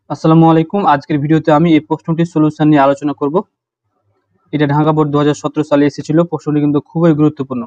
আসসালামু আলাইকুম। আজকের ভিডিওতে আমি এই প্রশ্নটির সলিউশন নিয়ে আলোচনা করব। এটা ঢাকা বোর্ড 2017 সালে এসেছিল। প্রশ্নটি কিন্তু খুবই গুরুত্বপূর্ণ।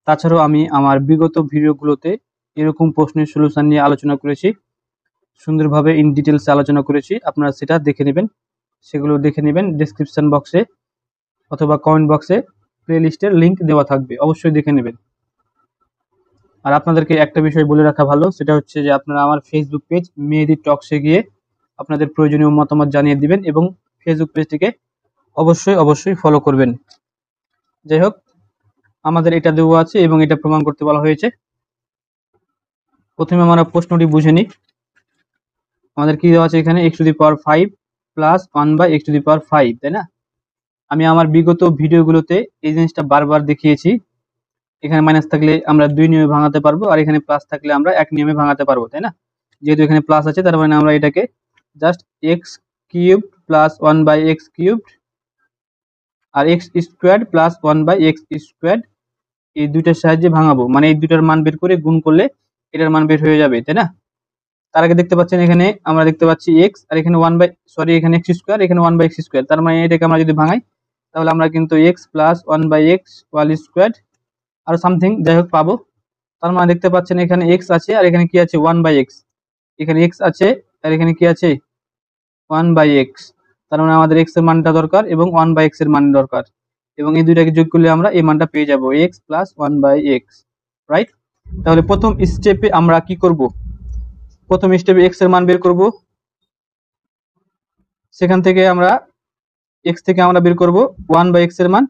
তাছাড়াও আমি আমার বিগত ভিডিওগুলোতে এরকম প্রশ্নের সলিউশন নিয়ে আলোচনা করেছি, সুন্দরভাবে ইন ডিটেলস আলোচনা করেছি। আপনারা সেটা দেখে নেবেন, সেগুলো দেখে নেবেন। ডেসক্রিপশন বক্সে অথবা কমেন্ট বক্সে প্লেলিস্টের লিংক দেওয়া থাকবে, অবশ্যই দেখে নেবেন। আর আপনাদেরকে একটা বিষয় বলে রাখা ভালো, সেটা হচ্ছে যে আপনারা আমার ফেসবুক পেজ মেহেদি টকসে গিয়ে আপনাদের প্রয়োজনীয় মতামত জানিয়ে দিবেন এবং ফেসবুক পেজটিকে অবশ্যই ফলো করবেন। যাই হোক, আমাদের এটা দেওয়া আছে এবং এটা প্রমাণ করতে বলা হয়েছে। প্রথমে আমরা প্রশ্নটি বুঝে নিই। আমাদের কি দেওয়া আছে এখানে x⁵ প্লাস 1/x⁵, তাই না? আমি আমার বিগত ভিডিওগুলোতে এই জিনিসটা বারবার দেখিয়েছি। এখানে মাইনাস থাকলে আমরা 2 নিয়মে ভাঙাতে পারবো, আর এখানে প্লাস থাকলে আমরা 1 নিয়মে ভাঙাতে পারবো, তাই না? যেহেতু এখানে প্লাস আছে, তার মানে আমরা এটাকে জাস্ট x³ প্লাস 1/x³ আর x² প্লাস 1/x², এই দুইটার সাহায্যে ভাঙাবো। মানে এই দুইটার মান বের করে গুণ করলে এটার মান বের হয়ে যাবে, তাই না? তার আগে দেখতে পাচ্ছেন এখানে আমরা দেখতে পাচ্ছি x, আর এখানে এখানে x², এখানে 1/x²। তার মানে এটাকে আমরা যদি ভাঙাই তাহলে আমরা কিন্তু x প্লাস 1/x² আর সামথিং যাই হোক পাবো। তার মানে দেখতে পাচ্ছেন এখানে x আছে আর এখানে কি আছে 1/x, এখানে x আছে আর এখানে কি আছে 1/x। তার মানে আমাদের x এর মানটা দরকার এবং 1/x এর মান দরকার, এবং এই দুইটাকে যোগ করলে আমরা এই মানটা পেয়ে যাব x প্লাস 1/x, রাইট? তাহলে প্রথম স্টেপে আমরা কি করব? প্রথম স্টেপে x এর মান বের করব। সেখান থেকে আমরা x থেকে আমরা বের করব 1/x এর মান,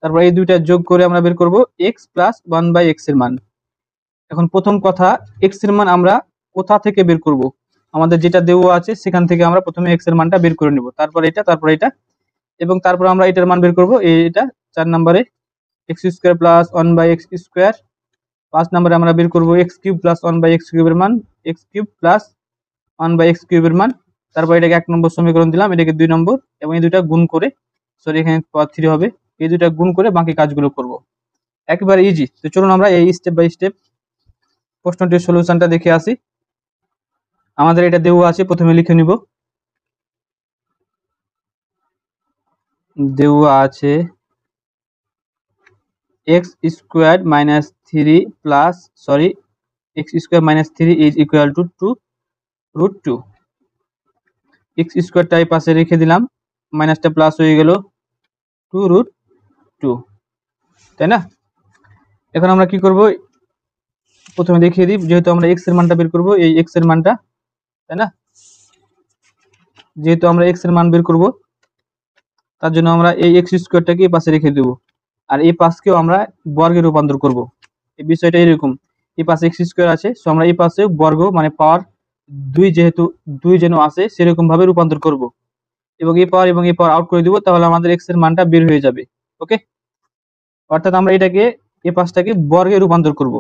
তারপর এই দুইটা যোগ করে আমরা বের করব x প্লাস 1/x এর মান। এখন প্রথম কথা, x এর মান আমরা কোথা থেকে বের করব? আমাদের যেটা দেওয়া আছে সেখান থেকে আমরা প্রথমে x এর মানটা বের করে নেব, তারপর এটা এবং তারপর আমরা এটার মান বের করব। এটা 4 নম্বরে x² প্লাস 1/x²। 5 নম্বরে আমরা বের করব x³ প্লাস 1/x³ এর মান, x³ প্লাস 1/x³ এর মান। তারপর এটাকে 1 নম্বর সমীকরণ দিলাম, এটাকে 2 নম্বর, এবং এই দুইটা গুণ করে, সরি এখানে পাওয়ার 3 হবে, এই দুইটা গুণ করে বাকি কাজগুলো করব। একেবারে ইজি। তো চলুন আমরা এই স্টেপ বাই স্টেপ প্রশ্নটির সলিউশনটা দেখে আসি। আমাদের এটা দেওয়া আছে, প্রথমে লিখে নিব। দেওয়া আছে x² minus 3 plus x² minus 3 is equal to 2√2। x² টাই পাশে রেখে দিলাম, মাইনাসটা প্লাস হয়ে গেল 2√2, তাই না? এখন আমরা কি করব? প্রথমে দেখিয়ে দিই, যেহেতু আমরা x এর মানটা বের করব, এই x এর মানটা, তাই না? যেহেতু আমরা x এর মান বের করব, তার জন্য আমরা এই x²টাকে এই পাশে রেখে দেব, আর এই পাশকেও আমরা বর্গে রূপান্তর করব। এই বিষয়টা এরকম, এই পাশে x² আছে, সো আমরা এই পাশে বর্গ মানে পাওয়ার 2, যেহেতু 2 যেন আসে সেরকম ভাবে রূপান্তর করব, এবং এই পাওয়ার আউট করে দিব, তাহলে আমাদের x এর মানটা বের হয়ে যাবে। ওকে, অর্থাৎ আমরা এটাকে এই পাশটাকে বর্গে রূপান্তর করব,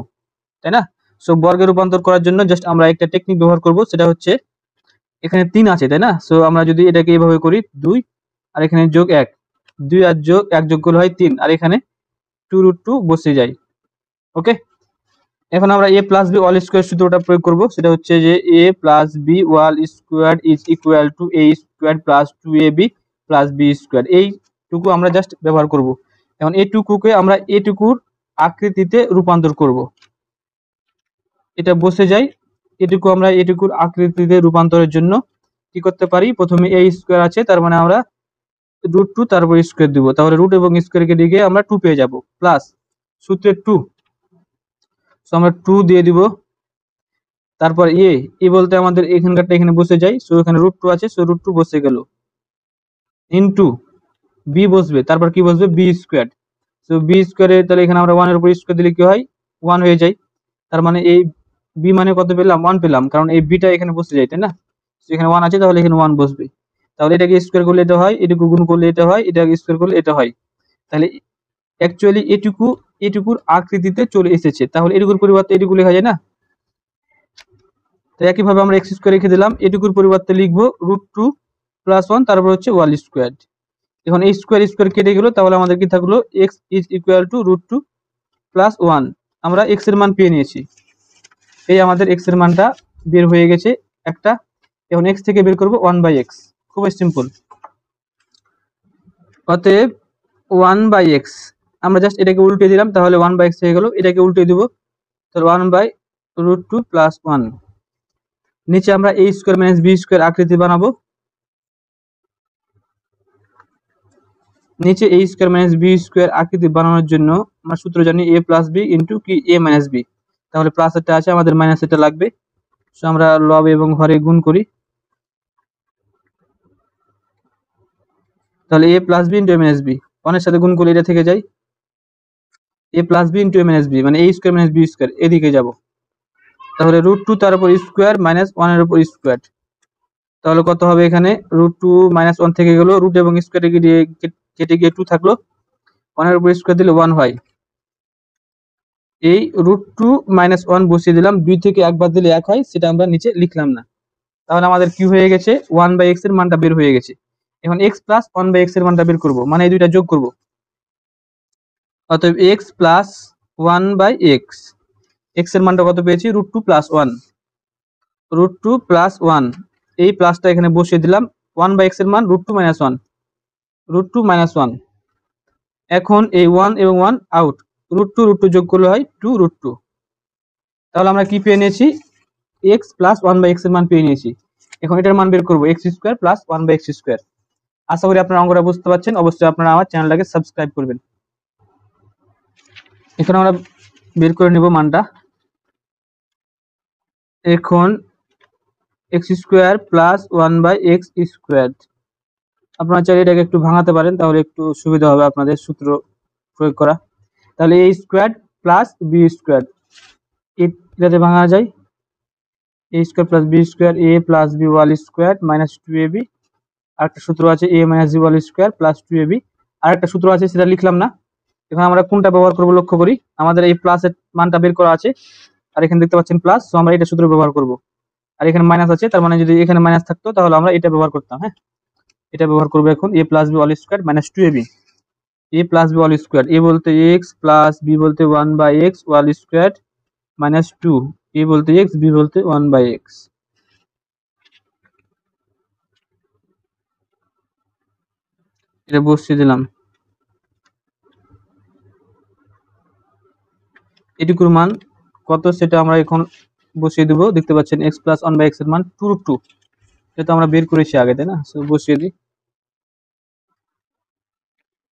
তাই না? সো বর্গে রূপান্তর করার জন্য জাস্ট আমরা একটা টেকনিক ব্যবহার করব, সেটা হচ্ছে এখানে 3 আছে, তাই না? সো আমরা যদি এটাকে এইভাবে করি 2 আর এখানে যোগ 1, 2 আর যোগ 1 যোগ করলে হয় 3, আর এখানে 2√2 বসে যায়। ওকে, এখন আমরা a plus b whole square সূত্রটা প্রয়োগ করব, সেটা হচ্ছে যে a plus b whole square is equal to a square plus 2ab plus b square. এইটুকু আমরা জাস্ট ব্যবহার করব। এখন এইটুকুকে আমরা এটুকুর আকৃতিতে রূপান্তর করব, এটা বসে যায়। এটুকু আমরা এটুকুর আকৃতিতে রূপান্তরের জন্য কি করতে পারি? প্রথমে a স্কয়ার আছে, তার মানে আমরা √2 তারপর স্কয়ার দিব, তাহলে রুট এবং স্কয়ারকে দিকে আমরা 2 পেয়ে যাব, প্লাস সূত্রে 2, সো আমরা 2 দিয়ে দিব। তারপর এ বলতে আমাদের এখানকারটা এখানে বসে যায়, সো এখানে √2 আছে, সো √2 বসে গেল, ইনটু বি বসবে, তারপর কি বসবে? B square. সো বি স্কয়ারে তাহলে এখানে আমরা 1 এর উপর স্কয়ার দিলে কি হয়? 1 হয়ে যায়। তার মানে এই বি মানে কত পেলাম? 1 পেলাম, কারণ এই বিটা এখানে বসে যায়, তাই না? সো এখানে 1 আছে, তাহলে এখানে 1 বসবে। তাহলে এটাকে স্কয়ার করলে এটা হয়, এটুকু গুণ করলে এটা হয়, এটাকে স্কয়ার করলে এটা হয়। তাহলে অ্যাকচুয়ালি এটুকুর আকৃতিতে চলে এসেছে, তাহলে এটুকুর পরিবর্তে এটুকু লেখা যায় না? তো একইভাবে আমরা x² রেখে দিলাম, এটুকুর পরিবর্তে লিখবো √2 প্লাস 1, তারপর হচ্ছে হোল স্কয়ার। এখন এই স্কয়ার কেটে গেল, তাহলে আমাদের কি থাকলো? x is equal two √2 plus 1। আমরা x এর মান পেয়ে নিয়েছি, এই আমাদের x এর মানটা বের হয়ে গেছে একটা। এখন এক্স থেকে বের করবো 1/x, খুব সিম্পল। অতএব 1/x আমরা জাস্ট এটাকে উল্টে দিলাম, তাহলে 1/x হয়ে গেল। এটাকে উল্টে দিব, তাহলে 1/√2 + 1। নিচে আমরা a² - b² আকৃতি বানাবো। নিচে a² - b² আকৃতি বানানোর জন্য আমরা সূত্র জানি a + b * কি a - b। তাহলে প্লাস এটা আছে, আমাদের মাইনাস এটা লাগবে। সো আমরা লব এবং হরে গুণ করি, তাহলে a + b * a - b, 1 এর সাথে গুণ করলে এটা থেকে যায় a + b * a - b, মানে a² - b² এদিকে যাব। তাহলে √2 তার উপর স্কোয়ার মাইনাস 1 এর উপর স্কোয়ার, তাহলে কত হবে এখানে? √2 - 1 থেকে গেল, রুট এবং স্কোয়ারে কেটে গিয়ে 2 থাকলো, 1 এর উপর স্কোয়ার দিলে 1 হয়। এই √2 - 1 বসিয়ে দিলাম, 2 থেকে 1 বাদ দিলে 1 হয়, সেটা আমরা নিচে লিখলাম না। তাহলে আমাদের কি হয়ে গেছে? 1/x এর মানটা বের হয়ে গেছে। এখন x + 1/x এর মানটা বের করব, মানে এই দুইটা যোগ করব। অতএব x + 1/x, x এর মানটা কত পেয়েছি? √2 + 1, √2 + 1, এই প্লাসটা এখানে বসিয়ে দিলাম। 1/x এর মান √2 - 1, √2 - 1। এখন এই 1 এবং 1 আউট, √2 যোগ করলে হয় 2√2। তাহলে আমরা কি পেয়ে নিয়েছি? x + 1/x এর মান পেয়ে নিয়েছি। এখন এটার মান বের করব, x² + 1/x²। আশা করি আপনারা অঙ্কটা বুঝতে পারছেন। অবশ্যই আপনারা আমার চ্যানেলটাকে সাবস্ক্রাইব করবেন। এখন আমরা বের করে নেব মানটা। এখন x² + 1/x², আপনারা চাইলে এটাকে একটু ভাঙাতে পারেন, তাহলে একটু সুবিধা হবে আপনাদের সূত্র প্রয়োগ করা। তাহলে a² + b², এটাতে ভাঙা যায় a² + b² a + b - 2ab। আরেকটা সূত্র আছে a - b² + 2ab। আরেকটা সূত্র আছে, সেটা লিখলাম না। এখন আমরা কোনটা ব্যবহার করব লক্ষ্য করি। আমাদের এই প্লাসের মানটা বের করা আছে, আর এখানে দেখতে পাচ্ছেন প্লাস, সো আমরা এটা সূত্র ব্যবহার করব। আর এখানে মাইনাস আছে, তার মানে যদি এখানে মাইনাস থাকতো তাহলে আমরা এটা ব্যবহার করতাম। হ্যাঁ, এটা ব্যবহার করব এখন, a + b² - 2ab, a + b², a বলতে x + b বলতে 1/x² - 2, a বলতে x, b বলতে 1/x। এটা বসিয়ে দিলাম। এটুকুর মান কত সেটা আমরা এখন বসিয়ে দেব। দেখতে পাচ্ছেন x + 1/x এর মান 2√2, এটা আমরা বের করেছি আগে, তাই না? সো বসিয়ে দিই,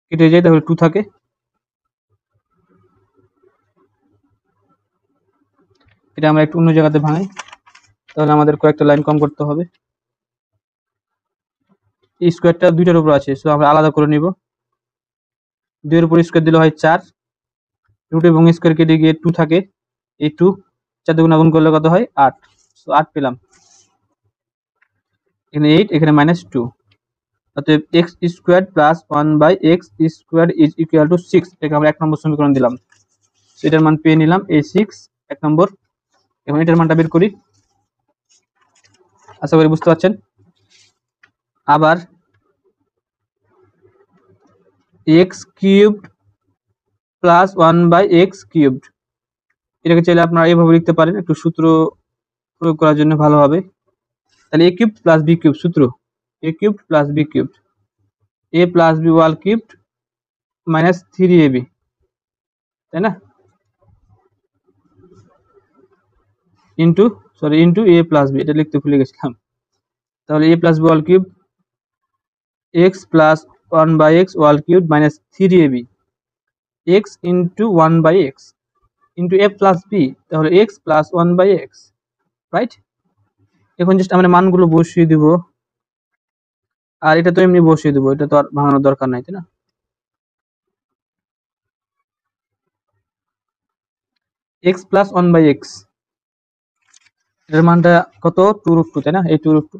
কেটে যায়, তাহলে 2 থাকে। এটা আমরা একটু অন্য জায়গাতে ভাঙাই, তাহলে আমাদের কয়েকটা লাইন কম করতে হবে। এই স্কোয়ারটা 2টার উপর আছে, সো আমরা আলাদা করে নিব। 2 এর উপর স্কোয়ার দিলে হয় 4, রুট এবং স্কোয়ার কেটে গিয়ে 2 থাকে, এই 2 4 দিয়ে গুণ করলে কত হয়? 8, সো 8 পেলাম। এখানে 8, এখানে -2। অতএব x² + 1/x² = 6, এটাকে আমরা 1 নম্বর সমীকরণ দিলাম। এটার মান পেয়ে নিলাম, এই 6 1 নম্বর। এখন এটার মানটা বের করি, আশা করি বুঝতে পারছেন। আবার x³ + 1/x³, এটাকে চাইলে আপনারা এইভাবে লিখতে পারেন, একটু সূত্র প্রয়োগ করার জন্য ভালো হবে। তাহলে a³ + b³ সূত্র a³ + b³, a + b³ - 3ab, তাই না? ইন্টু a + b, এটা লিখতে ভুলে গেছিলাম। তাহলে a + b³ x + 1/x³ - 3ab, x * 1/x a + b, তাহলে x + 1/x, রাইট? এখন জাস্ট আমরা মানগুলো বসিয়ে দিব, আর এটা তো এমনি বসিয়ে দেবো, এটা তো আর ভাঙানোর দরকার নাই, তাই না? x + 1/x, এর মানটা কত? 2√2, তাই না? এই 2√2,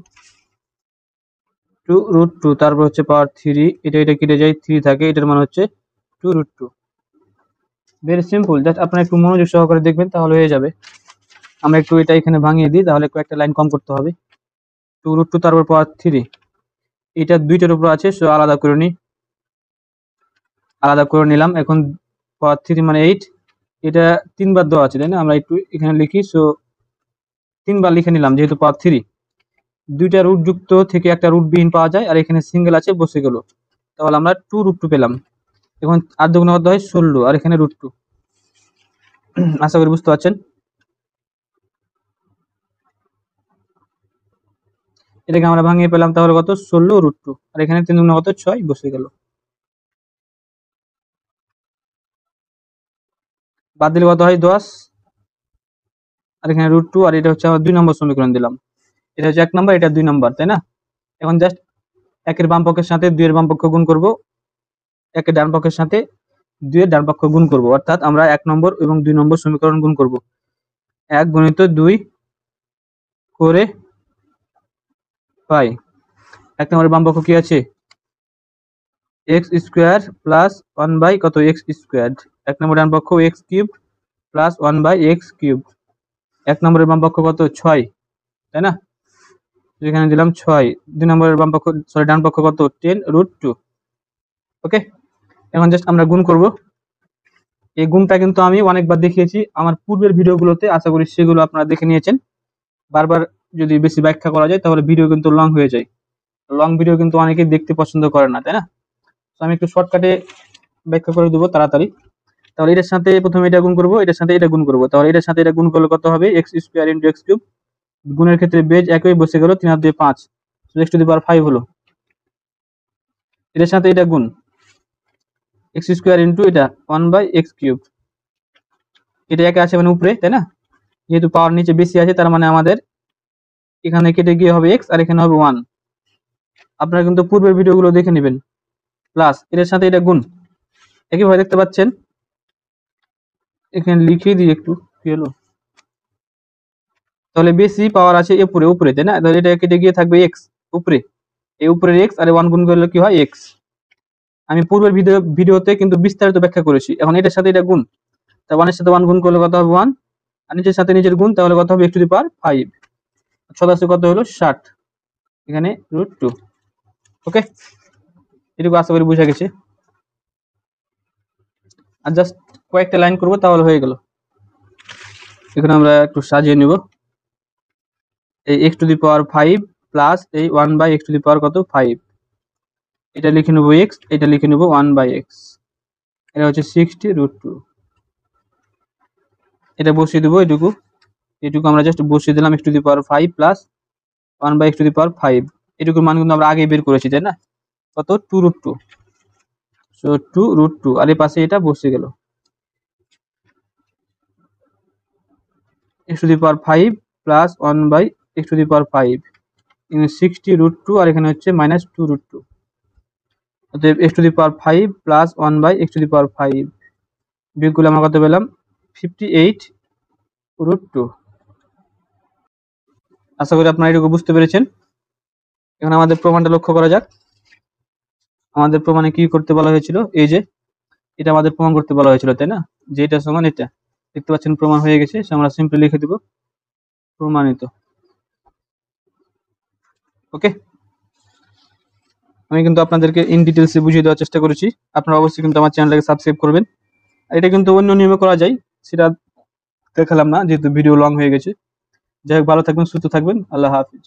তারপর হচ্ছে পাওয়ার 3, এটা কেটে যায়, 3 থাকে, এটার মান হচ্ছে 2√2। ভেরি সিম্পল, জাস্ট আপনারা একটু মনোযোগ সহকারে দেখবেন, তাহলে হয়ে যাবে। আমরা একটু এটা এখানে ভাঙিয়ে দিই, তাহলে কয়েকটা লাইন কম করতে হবে। 2√2 তারপর পাওয়ার 3, এটা 2টার উপর আছে, সো আলাদা করে নিই, আলাদা করে নিলাম। এখন পাওয়ার 3 মানে 8, এটা 3 বার দেওয়া আছে, তাই না? আমরা একটু এখানে লিখি, সো 3 বার লিখে নিলাম যেহেতু পাওয়ার 3। দুইটা রুট যুক্ত থেকে একটা রুট বিহীন পাওয়া যায়, আর এখানে সিঙ্গেল আছে বসে গেল, তাহলে আমরা 2√2 পেলাম। এখন 8 দুগুণ কত হয় 16, আর এখানে √2। আশা করি বুঝতে পারছেন। এটাকে আমরা ভাঙিয়ে পেলাম, তাহলে কত 16√2, আর এখানে 3 দুগুণ কত 6 বসে গেল। বাদ দিলে কত হয় 10, আর এখানে √2, আর এটা হচ্ছে আমার 2 নম্বর সমীকরণ দিলাম। এটা হচ্ছে 1 নম্বর, এটা 2 নম্বর, তাই না? এখন জাস্ট 1 এর বাম পক্ষের সাথে 2 এর বাম পক্ষ গুণ করব, 1 এর ডান পক্ষের সাথে 2 এর ডান পক্ষ গুণ করব, অর্থাৎ আমরা 1 নম্বর এবং 2 নম্বর সমীকরণ গুণ করব। 1 গুণিত 2 করে পাই। 1 নম্বরের বাম পক্ষ কি আছে x স্কয়ার প্লাস 1 বাই কত x স্কয়ার্ড। 1 নম্বর ডান পক্ষ x cube plus 1 by x cube. 1 নম্বরের বাম পক্ষ কত 6, তাই না? এখানে দিলাম 6। 2 নম্বরের বাম পক্ষ ডান পক্ষ কত 10√2। ওকে, এখন জাস্ট আমরা গুণ করব। এই গুণটা কিন্তু আমি অনেকবার দেখিয়েছি আমার পূর্বের ভিডিওগুলোতে, আশা করি সেগুলো আপনারা দেখে নিয়েছেন। বারবার যদি বেশি ব্যাখ্যা করা যায় তাহলে ভিডিও কিন্তু লং হয়ে যায়। লং ভিডিও কিন্তু অনেকেই দেখতে পছন্দ করে না, তাই না? তো আমি একটু শর্টকাটে ব্যাখ্যা করে দেবো তাড়াতাড়ি। তাহলে এটার সাথে প্রথমে এটা গুণ করব, এটার সাথে এটা গুণ করব, তাহলে এটার সাথে এটা গুণ করলে কত হবে x square into x cube. গুণের ক্ষেত্রে বেজ একই বসে গেল, 3 আর 2 5, x টু দি পাওয়ার 5 হলো। এটার সাথে এটা গুণ x স্কয়ার ইনটু এটা 1 বাই x কিউব। এটা একে আছে মানে উপরে, তাই না? যেহেতু পাওয়ার নিচে বেশি আছে তার মানে আমাদের এখানে কেটে গিয়ে হবে x, আর এখানে হবে 1। আপনারা কিন্তু পূর্বের ভিডিওগুলো দেখে নেবেন। প্লাস এটার সাথে এটা গুণ, একইভাবে দেখতে পাচ্ছেন। এখানে লিখে দিই একটু, কি হলো, তাহলে বেশি পাওয়ার আছে উপরে উপরে, তাই না? তাহলে এটা কেটে গিয়ে থাকবে x উপরে, এই উপরের x আর 1 গুণ করলে কি হয় x। আমি পূর্বের ভিডিওতে কিন্তু বিস্তারিত ব্যাখ্যা করেছি। এখন এটার সাথে এটা গুণ, তা 1 এর সাথে 1 গুণ করলে কত হবে 1, আর নিচের সাথে নিজের গুণ, তাহলে কত হবে x টু দি পাওয়ার 5। 87 কত হলো 60, এখানে √2। ওকে, এটুকু আশা করি বুঝা গেছে। আর জাস্ট কয়েকটা লাইন করব তাহলে হয়ে গেল। এখানে আমরা একটু সাজিয়ে নিব। এই x to the power 5 plus এই 1 বাই x টু দি পাওয়ার কত 5, এটা লিখে নেব x, এটা লিখে নেব 1 বাই x। এটা হচ্ছে 60√2। এটা বসিয়ে দেবো, এটুকু আমরা জাস্ট বসিয়ে দিলাম, x to the power 5 plus 1 by x to the power 5। এটুকুর মান কিন্তু আমরা আগে বের করেছি, তাই না? কত 2√2। সো 2√2, আর এই পাশে এটা বসে গেল, x to the power 5 plus 1 by x to the power 5, এখানে 60√2, আর এখানে হচ্ছে মাইনাস 2√2। অতএব x to the power 5 plus 1 by x to the power 5 বিয়োগ করলে আমরা কত পেলাম 58√2। আশা করি আপনারা এটুকু বুঝতে পেরেছেন। এখন আমাদের প্রমাণটা লক্ষ্য করা যাক। আমাদের প্রমাণে কি করতে বলা হয়েছিল, এই যে এটা আমাদের প্রমাণ করতে বলা হয়েছিল, তাই না? যে এটা সমান এটা, দেখতে পাচ্ছেন প্রমাণ হয়ে গেছে। আমরা সিম্পলি লিখে দেব প্রমাণিত। ওকে, আমি কিন্তু আপনাদেরকে ইন ডিটেলসে বুঝিয়ে দেওয়ার চেষ্টা করেছি। আপনারা অবশ্যই কিন্তু আমার চ্যানেলটাকে সাবস্ক্রাইব করবেন। আর এটা কিন্তু অন্য নিয়মে করা যায়, সেটা দেখালাম না যেহেতু ভিডিও লং হয়ে গেছে। যাই হোক, ভালো থাকবেন, সুস্থ থাকবেন, আল্লাহ হাফিজ।